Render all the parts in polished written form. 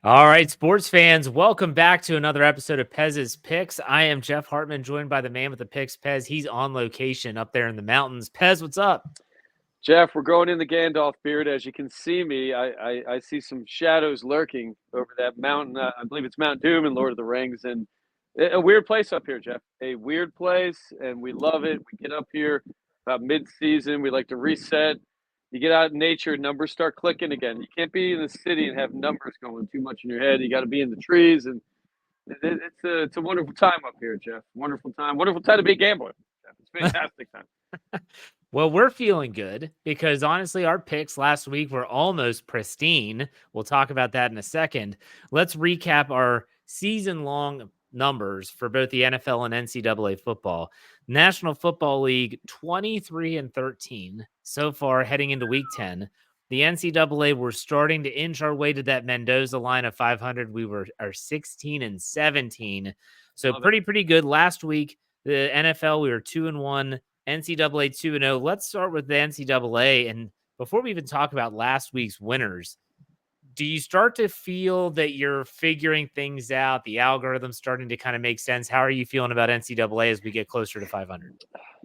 All right, sports fans, welcome back to another episode of Pez's Picks. I am Jeff Hartman, joined by the man with the picks, Pez. He's on location up there in the mountains. Pez, what's up? Jeff, we're going in the Gandalf beard. As you can see me, I see some shadows lurking over that mountain. I believe it's Mount Doom in Lord of the Rings. And a weird place up here, Jeff. A weird place, and we love it. We get up here about mid-season. We like to reset. You get out in nature, numbers start clicking again. You can't be in the city and have numbers going too much in your head. You got to be in the trees, and it's a wonderful time up here, Jeff. Wonderful time to be a gambler. Jeff. It's a fantastic time. Well, we're feeling good because honestly, our picks last week were almost pristine. We'll talk about that in a second. Let's recap our season long numbers for both the NFL and NCAA football. National Football League 23-13 so far heading into week 10. The NCAA, we're starting to inch our way to that Mendoza line of 500. We were 16-17. So pretty good. Last week, the NFL, we were 2-1. NCAA 2-0. Let's start with the NCAA. And before we even talk about last week's winners, do you start to feel that you're figuring things out? The algorithm's starting to kind of make sense. How are you feeling about NCAA as we get closer to 500?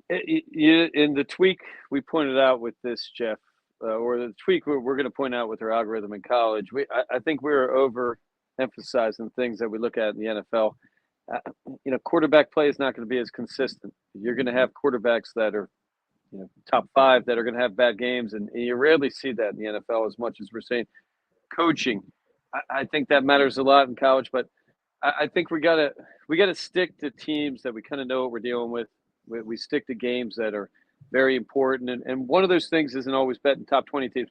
In the tweak we pointed out with this, Jeff, or the tweak we're going to point out with our algorithm in college, I think we're overemphasizing things that we look at in the NFL. Quarterback play is not going to be as consistent. You're going to have quarterbacks that are, top five that are going to have bad games, and you rarely see that in the NFL as much as we're seeing. Coaching, I think that matters a lot in college, but I think we gotta stick to teams that we kind of know what we're dealing with. We stick to games that are very important, and one of those things isn't always betting top 20 teams.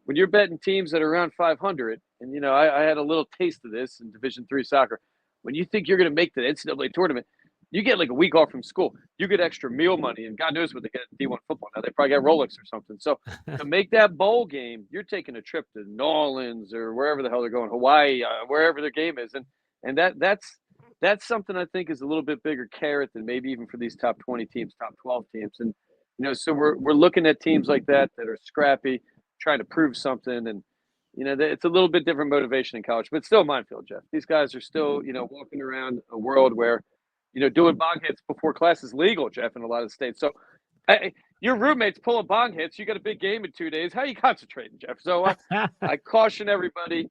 When you're betting teams that are around 500, and I had a little taste of this in Division III soccer. When you think you're going to make the NCAA tournament, you get like a week off from school. You get extra meal money, and God knows what they get in D1 football now. They probably get Rolex or something. So to make that bowl game, you're taking a trip to New Orleans or wherever the hell they're going, Hawaii, wherever their game is, and that's something I think is a little bit bigger carrot than maybe even for these top 20 teams, top 12 teams, and so we're looking at teams like that are scrappy, trying to prove something, and it's a little bit different motivation in college, but still a minefield, Jeff. These guys are still, walking around a world where, doing bong hits before class is legal, Jeff, in a lot of states. So your roommate's pulling bong hits. You got a big game in 2 days. How are you concentrating, Jeff? So I caution everybody,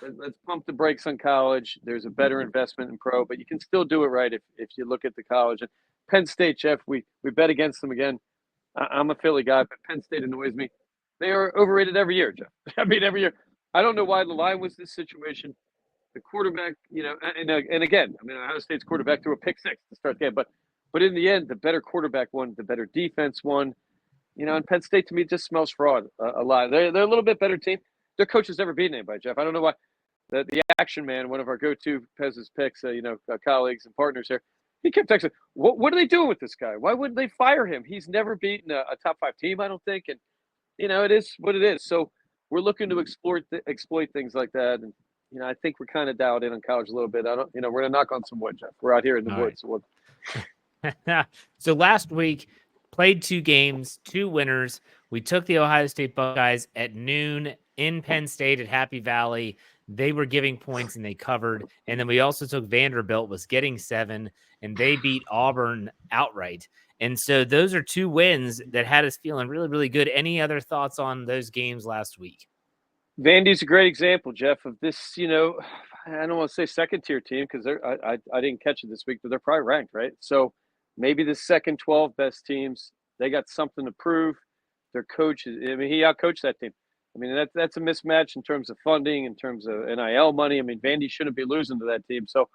let's pump the brakes on college. There's a better investment in pro, but you can still do it right if you look at the college. And Penn State, Jeff, we bet against them again. I'm a Philly guy, but Penn State annoys me. They are overrated every year, Jeff. I mean, every year. I don't know why the line was this situation. The quarterback, and again, I mean, Ohio State's quarterback threw a pick six to start the game, but in the end, the better quarterback won, the better defense won. And Penn State to me just smells fraud a lot. They're a little bit better team. Their coach has never beaten anybody, Jeff. I don't know why. The action man, one of our go-to Pez's picks, colleagues and partners here, he kept texting, "What are they doing with this guy? Why wouldn't they fire him? He's never beaten a top five team, I don't think." And it is what it is. So we're looking to exploit things like that, and I think we're kind of dialed in on college a little bit. I don't, we're gonna knock on some wood, Jeff. We're out here in the woods. Right. So last week, played 2 games, 2 winners. We took the Ohio State Buckeyes at noon in Penn State at Happy Valley. They were giving points and they covered. And then we also took Vanderbilt, was getting 7, and they beat Auburn outright. And so those are 2 wins that had us feeling really, really good. Any other thoughts on those games last week? Vandy's a great example, Jeff, of this, I don't want to say second tier team because I didn't catch it this week, but they're probably ranked, right? So maybe the second 12 best teams, they got something to prove. Their coach, he outcoached that team. I mean, that's a mismatch in terms of funding, in terms of NIL money. I mean, Vandy shouldn't be losing to that team. So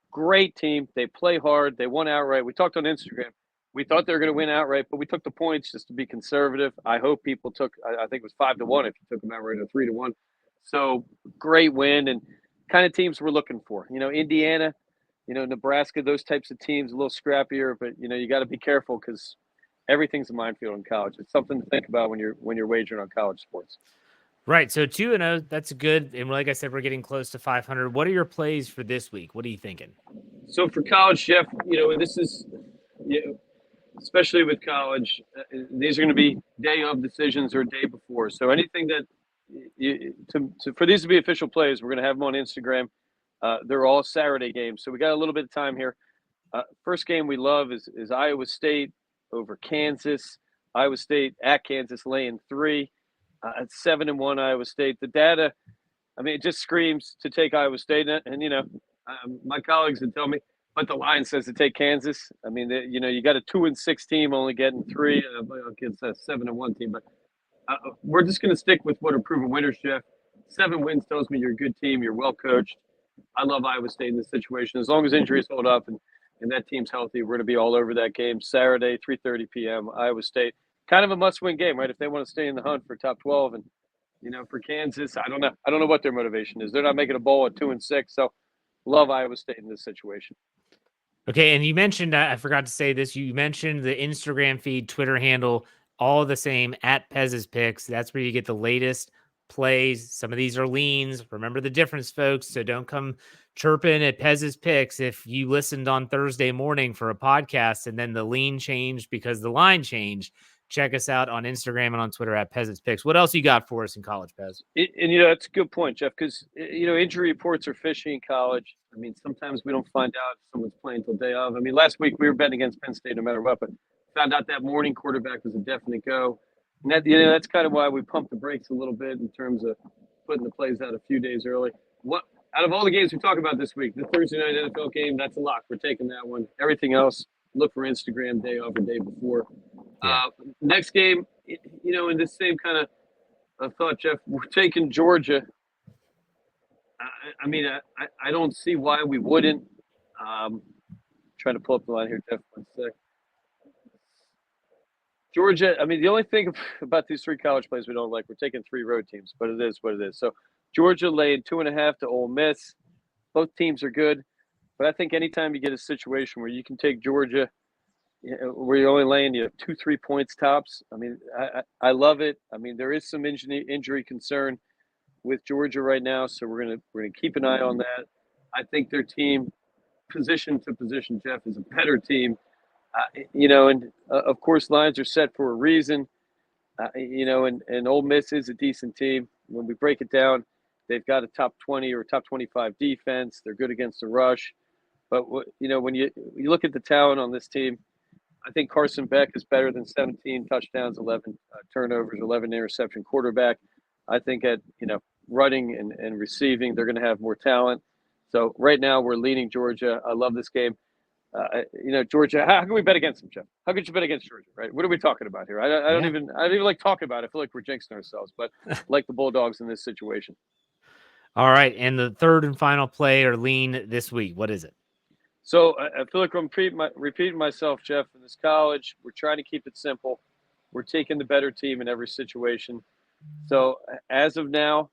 great team. They play hard. They won outright. We talked on Instagram. We thought they were going to win outright, but we took the points just to be conservative. I hope people took, I think it was 5-1 if you took them outright, or 3-1. So great win, and kind of teams we're looking for. Indiana, Nebraska, those types of teams, a little scrappier, but you got to be careful because everything's a minefield in college. It's something to think about when you're wagering on college sports. Right. So 2-0, that's good. And like I said, we're getting close to 500. What are your plays for this week? What are you thinking? So for college, Jeff, this is, especially with college, these are going to be day of decisions or day before. So anything that for these to be official plays, we're going to have them on Instagram. They're all Saturday games, so we got a little bit of time here. First game we love is Iowa State over Kansas. Iowa State at Kansas laying 3. At 7-1 Iowa State. The data, I mean, it just screams to take Iowa State. And my colleagues would tell me, but the line says to take Kansas. I mean, you got a 2-6 team only getting 3 against a 7-1 team. But we're just going to stick with what are proven winners, Jeff. 7 wins tells me you're a good team. You're well coached. I love Iowa State in this situation. As long as injuries hold up and that team's healthy, we're going to be all over that game. Saturday, 3:30 p.m., Iowa State. Kind of a must-win game, right? If they want to stay in the hunt for top 12. And, for Kansas, I don't know. I don't know what their motivation is. They're not making a bowl at 2-6. So love Iowa State in this situation. Okay, and you mentioned, I forgot to say this, you mentioned the Instagram feed, Twitter handle, all the same, at Pez's Picks. That's where you get the latest plays. Some of these are leans. Remember the difference, folks. So don't come chirping at Pez's Picks if you listened on Thursday morning for a podcast and then the lean changed because the line changed. Check us out on Instagram and on Twitter at Pez's Picks. What else you got for us in college, Pez? That's a good point, Jeff, because, injury reports are fishy in college. I mean, sometimes we don't find out if someone's playing till day of. I mean, last week we were betting against Penn State no matter what, but found out that morning quarterback was a definite go. And that's kind of why we pumped the brakes a little bit in terms of putting the plays out a few days early. Out of all the games we talk about this week, the Thursday night NFL game, that's a lock. We're taking that one. Everything else, look for Instagram day of or day before. Yeah. Next game, in this same kind of thought, Jeff, we're taking Georgia. I don't see why we wouldn't. Trying to pull up the line here, Jeff. 1 sec. Georgia, I mean, the only thing about these 3 college plays we don't like, we're taking 3 road teams, but it is what it is. So Georgia laid 2.5 to Ole Miss. Both teams are good, but I think anytime you get a situation where you can take Georgia, where you're only laying 2-3 points tops, I mean, I love it. I mean, there is some injury concern with Georgia right now, so we're gonna keep an eye on that. I think their team, position to position, Jeff, is a better team. Of course, lines are set for a reason. And Ole Miss is a decent team. When we break it down, they've got a top 20 or top 25 defense. They're good against the rush. But, when you look at the talent on this team, I think Carson Beck is better than 17 touchdowns, 11 turnovers, 11 interception quarterback. I think at, running and receiving, they're going to have more talent. So right now we're leaning Georgia. I love this game. Georgia, how can we bet against them, Jeff? How could you bet against Georgia, right? What are we talking about here? I don't even like talking about it. I feel like we're jinxing ourselves, but like the Bulldogs in this situation. All right. And the third and final play or lean this week, what is it? So I feel like I'm repeating myself, Jeff. In this college, we're trying to keep it simple. We're taking the better team in every situation. So as of now,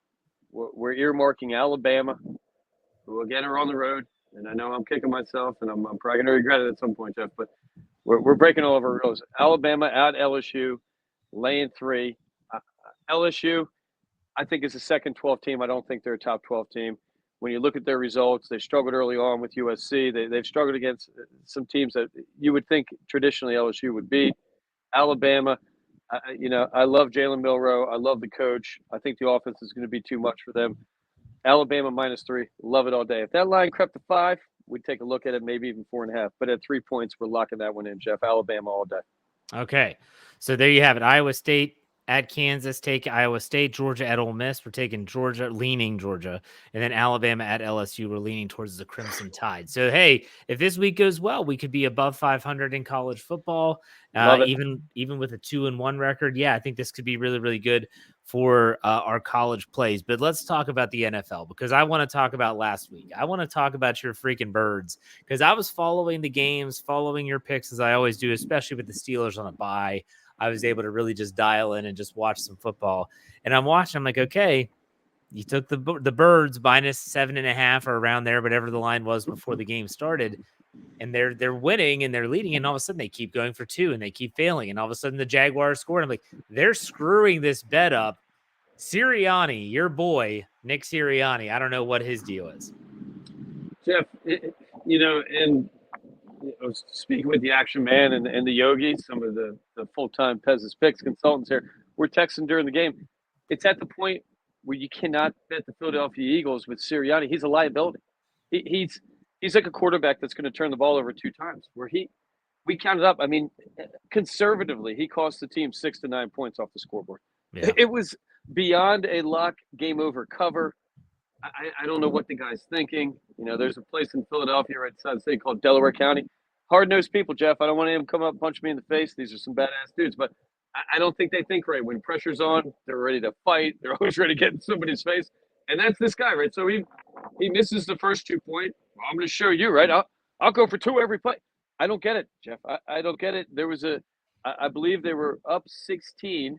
we're earmarking Alabama, who again are on the road. And I know I'm kicking myself, and I'm probably going to regret it at some point, Jeff. But we're breaking all of our rules. Alabama at LSU, laying 3. LSU, I think, is a second 12 team. I don't think they're a top 12 team. When you look at their results, they struggled early on with USC. They've struggled against some teams that you would think traditionally LSU would beat. Alabama, I love Jalen Milroe. I love the coach. I think the offense is going to be too much for them. Alabama -3, love it all day. If that line crept to 5, we'd take a look at it, maybe even 4.5. But at 3 points, we're locking that one in, Jeff. Alabama all day. Okay, so there you have it. Iowa State at Kansas, take Iowa State. Georgia at Ole Miss, we're taking Georgia, leaning Georgia. And then Alabama at LSU, we're leaning towards the Crimson Tide. So, hey, if this week goes well, we could be above 500 in college football, even with a 2-1 record. Yeah, I think this could be really, really good for our college plays. But let's talk about the NFL, because I want to talk about last week. I want to talk about your freaking Birds, because I was following the games, following your picks as I always do, especially with the Steelers on a bye. I was able to really just dial in and just watch some football. And I'm watching, I'm like, okay, you took the Birds -7.5 or around there, whatever the line was before the game started. And they're winning and they're leading, and all of a sudden they keep going for 2 and they keep failing. And all of a sudden the Jaguars scored. I'm like, they're screwing this bet up. Sirianni, your boy, Nick Sirianni, I don't know what his deal is. Jeff, and I was speaking with the Action Man and the Yogi, some of the full-time Pez's Picks consultants here. We're texting during the game. It's at the point where you cannot bet the Philadelphia Eagles with Sirianni. He's a liability. He's like a quarterback that's going to turn the ball over 2 times. We counted up. I mean, conservatively, he cost the team 6 to 9 points off the scoreboard. Yeah. It was beyond a lock game over cover. I don't know what the guy's thinking. There's a place in Philadelphia right outside the city called Delaware County. Hard-nosed people, Jeff. I don't want him to come up and punch me in the face. These are some badass dudes, but I don't think they think right. When pressure's on, they're ready to fight. They're always ready to get in somebody's face, and that's this guy, right? So he misses the first 2 point. Well, I'm going to show you, right? I'll go for 2 every play. I don't get it, Jeff. I don't get it. There was I believe they were up 16.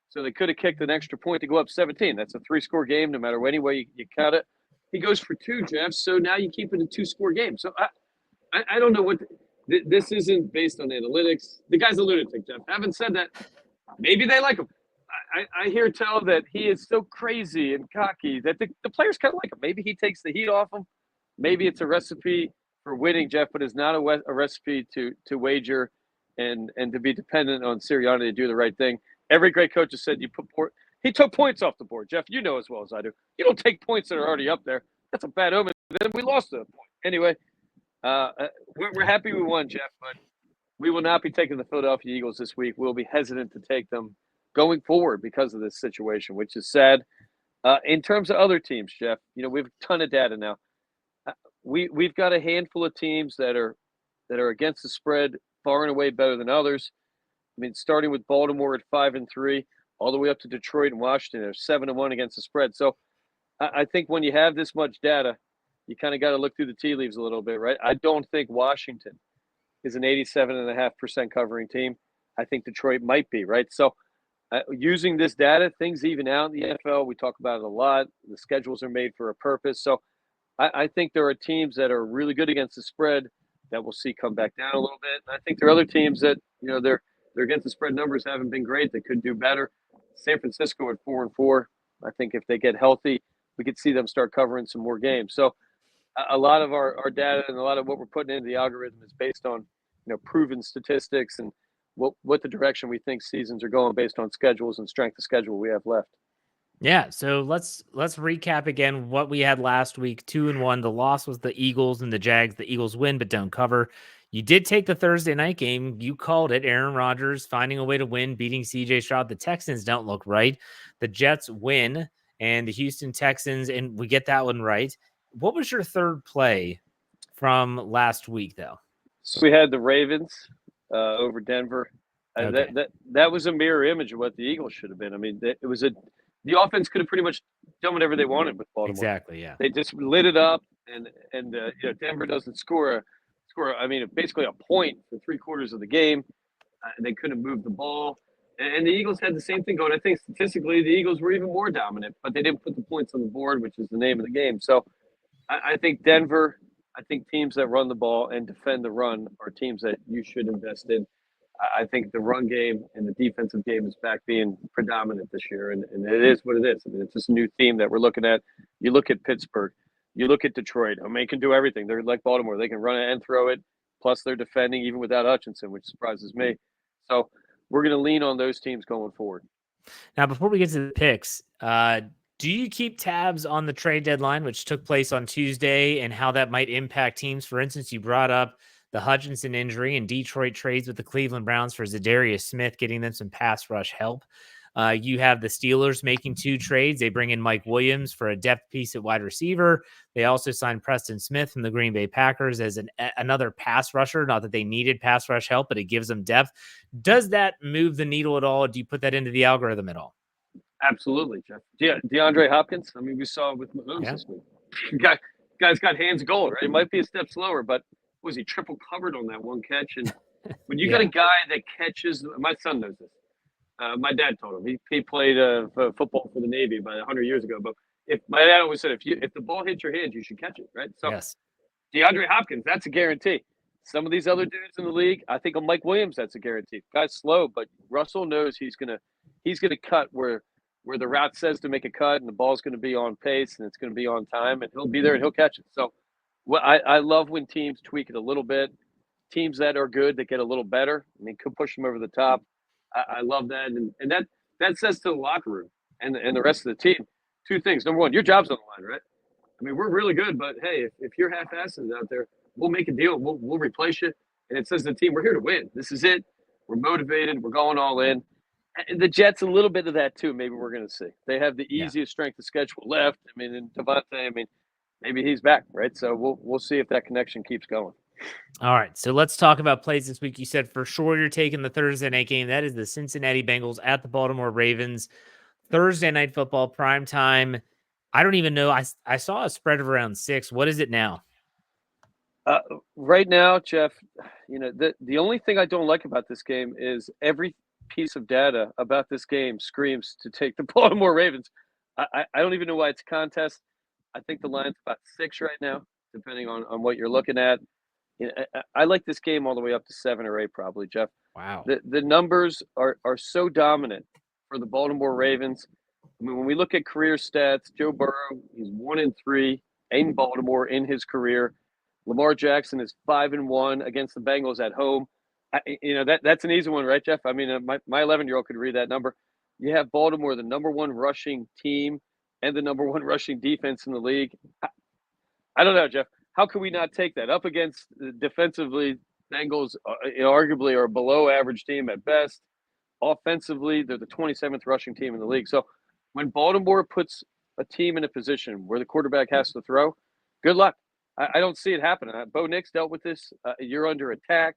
So they could have kicked an extra point to go up 17. That's a 3-score game, no matter any way you count it. He goes for 2, Jeff. So now you keep it a 2-score game. So I don't know what this isn't based on analytics. The guy's a lunatic, Jeff. Having said that, maybe they like him. I hear tell that he is so crazy and cocky that the players kind of like him. Maybe he takes the heat off him. Maybe it's a recipe for winning, Jeff, but it's not a recipe to wager and to be dependent on Sirianni to do the right thing. Every great coach has said he took points off the board. Jeff, you know as well as I do. You don't take points that are already up there. That's a bad omen. Then we lost a point. Anyway, we're happy we won, Jeff, but we will not be taking the Philadelphia Eagles this week. We'll be hesitant to take them going forward because of this situation, which is sad. In terms of other teams, Jeff, we have a ton of data now. We've got a handful of teams that are against the spread far and away better than others. I mean, starting with Baltimore at 5-3, all the way up to Detroit and Washington, they're 7-1 against the spread. So I think when you have this much data, you kind of got to look through the tea leaves a little bit, right? I don't think Washington is an 87.5% covering team. I think Detroit might be, right? So using this data, things even out in the NFL. We talk about it a lot. The schedules are made for a purpose. So I think there are teams that are really good against the spread that we'll see come back down a little bit. I think there are other teams that, they're against the spread numbers haven't been great. They could do better. San Francisco at 4-4. I think if they get healthy, we could see them start covering some more games. So a lot of our data and a lot of what we're putting into the algorithm is based on, proven statistics and what the direction we think seasons are going based on schedules and strength of schedule we have left. Yeah, so let's recap again what we had last week. 2-1. The loss was the Eagles and the Jags. The Eagles win but don't cover. You did take the Thursday night game. You called it. Aaron Rodgers finding a way to win, beating CJ Stroud. The Texans don't look right. The Jets win, and the Houston Texans, and we get that one right. What was your third play from last week, though? So we had the Ravens over Denver. Okay. That was a mirror image of what the Eagles should have been. I mean, the offense could have pretty much done whatever they wanted with Baltimore. Exactly, yeah. They just lit it up, and Denver doesn't score. I mean, basically a point for 3/4 of the game. They couldn't move the ball, and the Eagles had the same thing going. I think statistically, the Eagles were even more dominant, but they didn't put the points on the board, which is the name of the game. So, I think Denver. I think teams that run the ball and defend the run are teams that you should invest in. I think the run game and the defensive game is back being predominant this year, and it is what it is. I mean, it's just a new theme that we're looking at. You look at Pittsburgh, you look at Detroit. I mean, they can do everything. They're like Baltimore. They can run it and throw it. Plus, they're defending even without Hutchinson, which surprises me. So we're going to lean on those teams going forward. Now, before we get to the picks, do you keep tabs on the trade deadline, which took place on Tuesday, and how that might impact teams? For instance, you brought up the Hutchinson injury, and Detroit trades with the Cleveland Browns for Zadarius Smith, getting them some pass rush help. You have the Steelers making 2 trades. They bring in Mike Williams for a depth piece at wide receiver. They also signed Preston Smith from the Green Bay Packers as another pass rusher. Not that they needed pass rush help, but it gives them depth. Does that move the needle at all? Do you put that into the algorithm at all? Absolutely, Jeff. DeAndre Hopkins. I mean, we saw it with Mahomes this week. Guy's got hands of gold, right? It might be a step slower, but was he triple covered on that one catch? And when you got a guy that catches, my son knows this. My dad told him he played football for the Navy about 100 years ago. But if my dad always said, if the ball hits your hands, you should catch it, right? So yes. DeAndre Hopkins, that's a guarantee. Some of these other dudes in the league, I think of Mike Williams, that's a guarantee. Guy's slow, but Russell knows he's gonna cut where the route says to make a cut, and the ball's going to be on pace and it's going to be on time, and he'll be there and he'll catch it. So, I love when teams tweak it a little bit. Teams that are good that get a little better, I mean, could push them over the top. I love that, and that says to the locker room and the rest of the team, two things. Number one, your job's on the line, right? I mean, we're really good, but hey, if you're half-assed out there, we'll make a deal. We'll replace you. And it says to the team, we're here to win. This is it. We're motivated. We're going all in. And the Jets, a little bit of that too. Maybe we're going to see. They have the easiest strength of schedule left. I mean, and Devontae, I mean, maybe he's back, right? So we'll see if that connection keeps going. All right, so let's talk about plays this week. You said for sure you're taking the Thursday night game. That is the Cincinnati Bengals at the Baltimore Ravens. Thursday night football, prime time. I don't even know. I saw a spread of around 6. What is it now? Right now, Jeff, the only thing I don't like about this game is every piece of data about this game screams to take the Baltimore Ravens. I don't even know why it's a contest. I think the line's about 6 right now, depending on what you're looking at. I like this game all the way up to 7 or 8, probably, Jeff. Wow. The numbers are so dominant for the Baltimore Ravens. I mean, when we look at career stats, Joe Burrow, he's 1-3 in Baltimore in his career. Lamar Jackson is 5-1 against the Bengals at home. That's an easy one, right, Jeff? I mean, my 11-year-old could read that number. You have Baltimore, the number 1 rushing team and the number 1 rushing defense in the league. I don't know, Jeff. How can we not take that up against defensively? Bengals arguably are a below average team at best. Offensively, they're the 27th rushing team in the league. So when Baltimore puts a team in a position where the quarterback has to throw, good luck. I don't see it happening. Bo Nix dealt with this. You're under attack.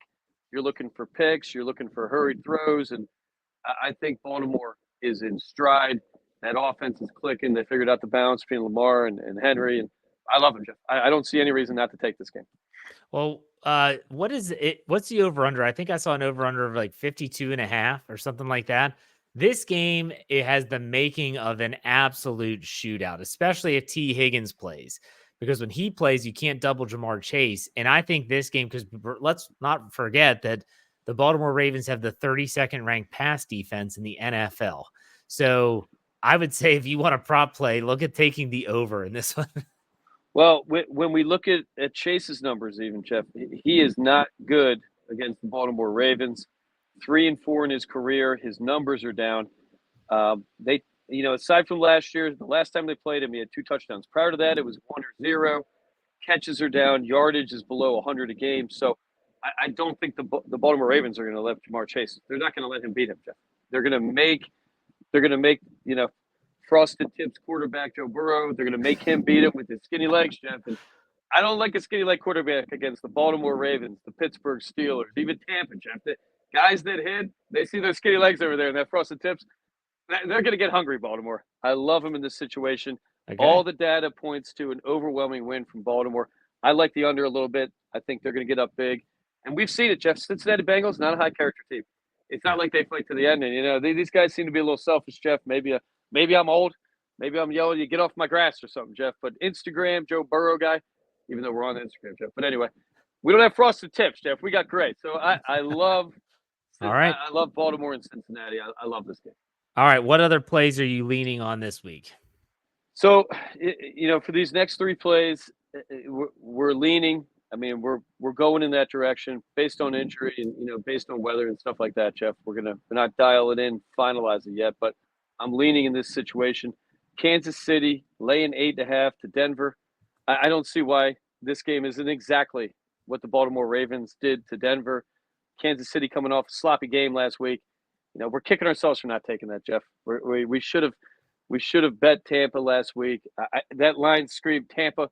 You're looking for picks. You're looking for hurried throws. And I think Baltimore is in stride. That offense is clicking. They figured out the balance between Lamar and Henry. And I love him, Jeff. I don't see any reason not to take this game. Well, what is it? What's the over-under? I think I saw an over-under of like 52.5 or something like that. This game, it has the making of an absolute shootout, especially if T. Higgins plays. Because when he plays, you can't double Jamar Chase. And I think this game, because let's not forget that the Baltimore Ravens have the 32nd ranked pass defense in the NFL. So I would say if you want a prop play, look at taking the over in this one. Well, when we look at Chase's numbers, even, Jeff, he is not good against the Baltimore Ravens. 3-4 in his career. His numbers are down. Aside from last year, the last time they played him, he had 2 touchdowns. Prior to that, it was 1 or 0. Catches are down. Yardage is below 100 a game. So I don't think the Baltimore Ravens are going to let Jamar Chase. They're not going to let him beat him, Jeff. They're going to make frosted tips quarterback Joe Burrow. They're going to make him beat him with his skinny legs, Jeff. And I don't like a skinny leg quarterback against the Baltimore Ravens, the Pittsburgh Steelers, even Tampa, Jeff. The guys that hit, they see those skinny legs over there and that frosted tips. They're going to get hungry, Baltimore. I love him in this situation. Okay. All the data points to an overwhelming win from Baltimore. I like the under a little bit. I think they're going to get up big. And we've seen it, Jeff. Cincinnati Bengals, not a high-character team. It's not like they fight to the end. And, these guys seem to be a little selfish, Jeff. Maybe I'm old. Maybe I'm yelling, you get off my grass or something, Jeff. But Instagram, Joe Burrow guy, even though we're on Instagram, Jeff. But anyway, we don't have frosted tips, Jeff. We got great. So I love All right. I love Baltimore and Cincinnati. I love this game. All right. What other plays are you leaning on this week? So, for these next 3 plays, we're leaning. I mean, we're going in that direction based on injury and, based on weather and stuff like that, Jeff. We're not dial it in, finalize it yet, but I'm leaning in this situation. Kansas City laying 8.5 to Denver. I don't see why this game isn't exactly what the Baltimore Ravens did to Denver. Kansas City coming off a sloppy game last week. We're kicking ourselves for not taking that, Jeff. We should have bet Tampa last week. That line screamed Tampa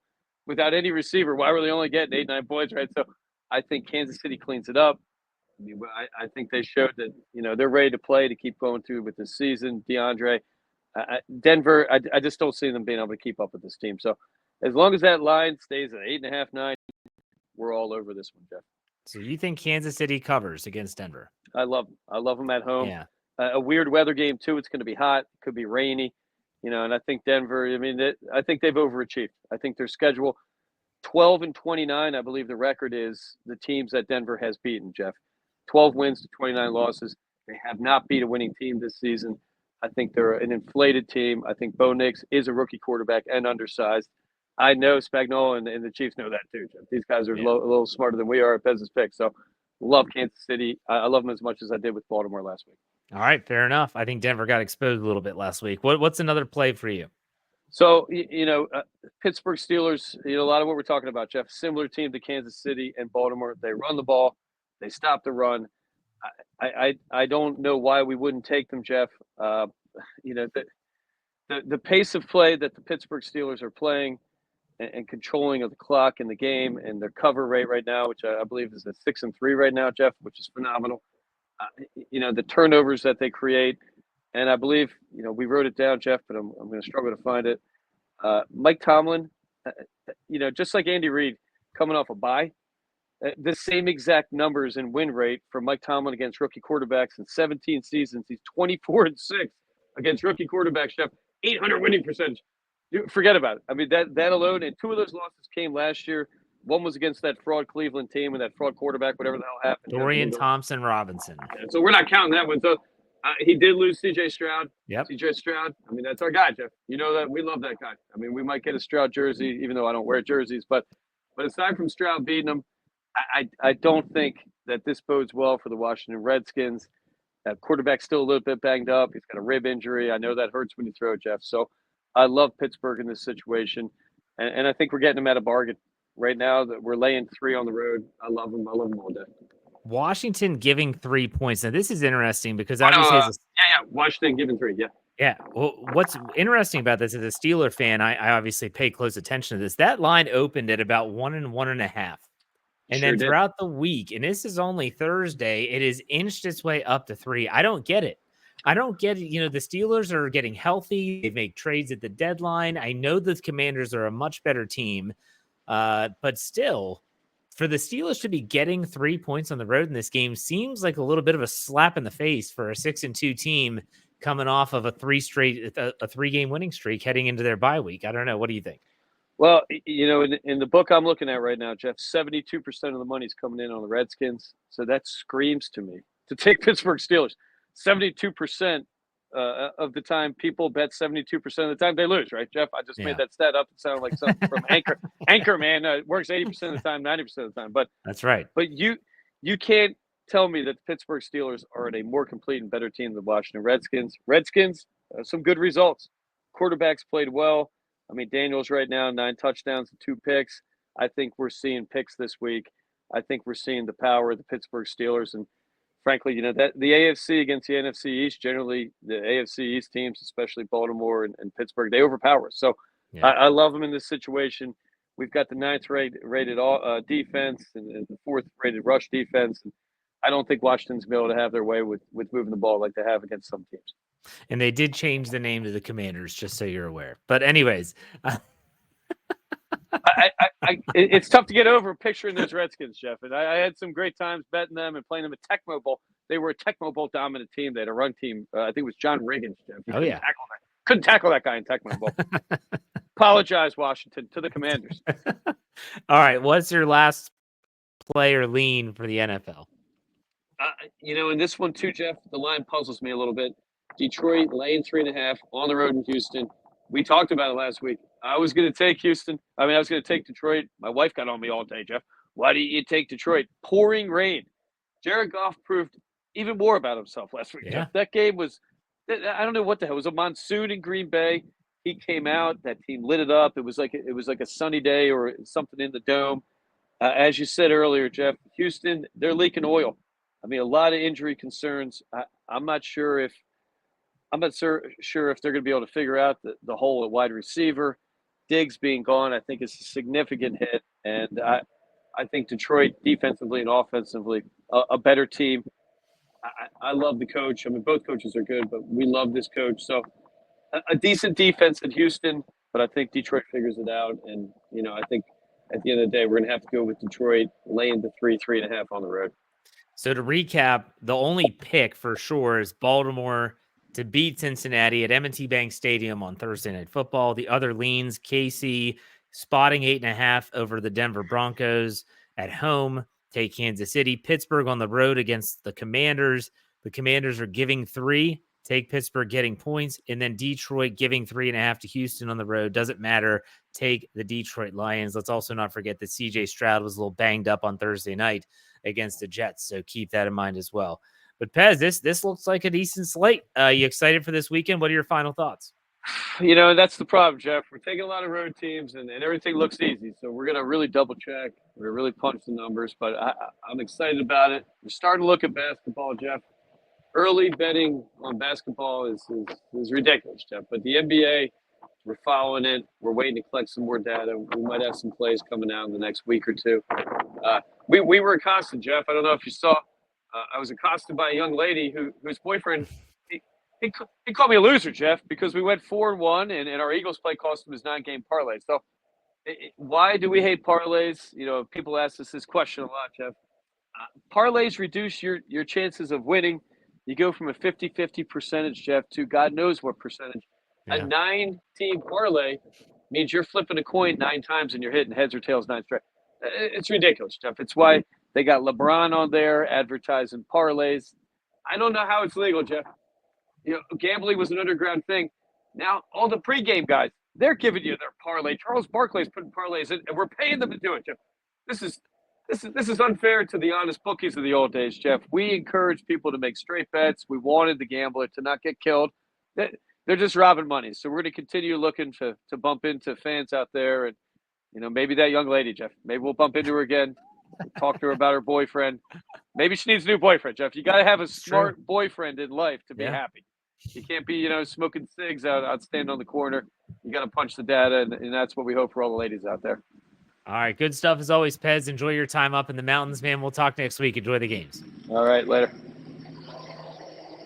without any receiver. Why were they only getting 8, 9 points, right? So I think Kansas City cleans it up. I think they showed that, they're ready to play to keep going through with this season. DeAndre, Denver, I just don't see them being able to keep up with this team. So as long as that line stays at 8.5, 9, we're all over this one, Jeff. So you think Kansas City covers against Denver? I love them at home. Yeah. A weird weather game too. It's going to be hot. It could be rainy, and I think Denver, I think they've overachieved. I think their schedule 12-29, I believe the record is the teams that Denver has beaten, Jeff. 12 wins to 29 losses. They have not beat a winning team this season. I think they're an inflated team. I think Bo Nix is a rookie quarterback and undersized. I know Spagnuolo and the Chiefs know that too, Jeff. These guys are a little smarter than we are at Pez's pick. So love Kansas City. I love them as much as I did with Baltimore last week. All right, fair enough. I think Denver got exposed a little bit last week. What's another play for you? So, Pittsburgh Steelers, a lot of what we're talking about, Jeff, similar team to Kansas City and Baltimore. They run the ball, they stop the run. I don't know why we wouldn't take them, Jeff. The pace of play that the Pittsburgh Steelers are playing and controlling of the clock in the game and their cover rate right now, which I believe is at 6-3 right now, Jeff, which is phenomenal. The turnovers that they create, and I believe we wrote it down, Jeff, but I'm going to struggle to find it. Mike Tomlin, just like Andy Reid, coming off a bye, the same exact numbers in win rate for Mike Tomlin against rookie quarterbacks in 17 seasons. He's 24-6 against rookie quarterbacks, Jeff. 800 winning percentage. Forget about it. I mean, that alone, and 2 of those losses came last year. One was against that fraud Cleveland team and that fraud quarterback, whatever the hell happened. Dorian Thompson Robinson. So we're not counting that one. So he did lose C.J. Stroud. Yep. C.J. Stroud. I mean, that's our guy, Jeff. You know that we love that guy. I mean, we might get a Stroud jersey, even though I don't wear jerseys. But aside from Stroud beating him, I don't think that this bodes well for the Washington Redskins. That quarterback's still a little bit banged up. He's got a rib injury. I know that hurts when you throw, Jeff. So I love Pittsburgh in this situation. And I think we're getting them at a bargain. Right now, that we're laying 3 on the road. I love them. I love them all day. Washington giving 3 points. Now, this is interesting because obviously Washington giving 3, yeah. Yeah. Well, what's interesting about this as a Steeler fan, I obviously pay close attention to this. That line opened at about 1 and 1.5. And then throughout the week, and this is only Thursday, it has inched its way up to 3. I don't get it. The Steelers are getting healthy. They make trades at the deadline. I know the Commanders are a much better team. But still, for the Steelers to be getting 3 points on the road in this game seems like a little bit of a slap in the face for a 6-2 team coming off of a 3-game winning streak heading into their bye week. I don't know. What do you think? Well, in the book I'm looking at right now, Jeff, 72% of the money's coming in on the Redskins. So that screams to me to take Pittsburgh Steelers. 72% of the time, people bet 72% of the time they lose, right, Jeff? I just made that stat up. It sounded like something from Anchor, man. It works 80% of the time, 90% of the time. But that's right. But you can't tell me that the Pittsburgh Steelers are a more complete and better team than the Washington Redskins. Redskins, some good results. Quarterbacks played well. I mean, Daniels right now, 9 touchdowns and 2 picks. I think we're seeing picks this week. I think we're seeing the power of the Pittsburgh Steelers. And frankly, that the AFC against the NFC East, generally the AFC East teams, especially Baltimore and Pittsburgh, they overpower us. So I love them in this situation. We've got the 9th rated defense and the 4th rated rush defense. And I don't think Washington's going to be able to have their way with moving the ball like they have against some teams. And they did change the name to the Commanders, just so you're aware. But anyways, it's tough to get over picturing those Redskins, Jeff. And I had some great times betting them and playing them at Tecmo Bowl. They were a Tecmo Bowl dominant team. They had a run team. I think it was John Riggins, Jeff. Couldn't tackle that guy in Tecmo Bowl. Apologize, Washington, to the Commanders. All right. What's your last play or lean for the NFL? In this one too, Jeff, the line puzzles me a little bit. Detroit laying 3.5 on the road in Houston. We talked about it last week. I was going to take Houston. I was going to take Detroit. My wife got on me all day, Jeff. Why do you take Detroit? Pouring rain. Jared Goff proved even more about himself last week. Yeah. That game was, I don't know what the hell. It was a monsoon in Green Bay. He came out. That team lit it up. It was like a sunny day or something in the dome. As you said earlier, Jeff, Houston, they're leaking oil. I mean, a lot of injury concerns. I'm not sure if they're going to be able to figure out the hole at wide receiver. Diggs being gone, I think, is a significant hit. And I think Detroit, defensively and offensively, a better team. I love the coach. I mean, both coaches are good, but we love this coach. So a decent defense in Houston, but I think Detroit figures it out. And, I think at the end of the day, we're going to have to go with Detroit laying the 3.5 on the road. So to recap, the only pick for sure is Baltimore to beat Cincinnati at M&T Bank Stadium on Thursday Night Football. The other leans, KC spotting 8.5 over the Denver Broncos at home. Take Kansas City. Pittsburgh on the road against the Commanders. The Commanders are giving 3. Take Pittsburgh getting points. And then Detroit giving 3.5 to Houston on the road. Doesn't matter. Take the Detroit Lions. Let's also not forget that CJ Stroud was a little banged up on Thursday night against the Jets. So keep that in mind as well. But Pez, this looks like a decent slate. You excited for this weekend? What are your final thoughts? That's the problem, Jeff. We're taking a lot of road teams, and everything looks easy. So we're going to really double check. We're going to really punch the numbers, but I'm excited about it. We're starting to look at basketball, Jeff. Early betting on basketball is ridiculous, Jeff. But the NBA, we're following it. We're waiting to collect some more data. We might have some plays coming out in the next week or two. We were accosted, Jeff. I don't know if you saw. I was accosted by a young lady whose boyfriend he called me a loser, Jeff, because we went 4-1 and our Eagles play cost him his 9-game parlay. So why do we hate parlays? People ask us this question a lot, Jeff. Parlays reduce your chances of winning. You go from a 50-50 percentage, Jeff, to God knows what percentage. Yeah. A 9-team parlay means you're flipping a coin 9 times and you're hitting heads or tails 9 straight. It's ridiculous, Jeff. It's why they got LeBron on there advertising parlays. I don't know how it's legal, Jeff. Gambling was an underground thing. Now all the pregame guys, they're giving you their parlay. Charles Barkley's putting parlays in, and we're paying them to do it, Jeff. This is unfair to the honest bookies of the old days, Jeff. We encourage people to make straight bets. We wanted the gambler to not get killed. They're just robbing money. So we're going to continue looking to bump into fans out there, and maybe that young lady, Jeff. Maybe we'll bump into her again. Talk to her about her boyfriend. Maybe she needs a new boyfriend, Jeff. You got to have a smart boyfriend in life to be happy. You can't be, smoking cigs out standing on the corner. You got to punch the data, and that's what we hope for all the ladies out there. All right, good stuff as always, Pez. Enjoy your time up in the mountains, man. We'll talk next week. Enjoy the games. All right, later.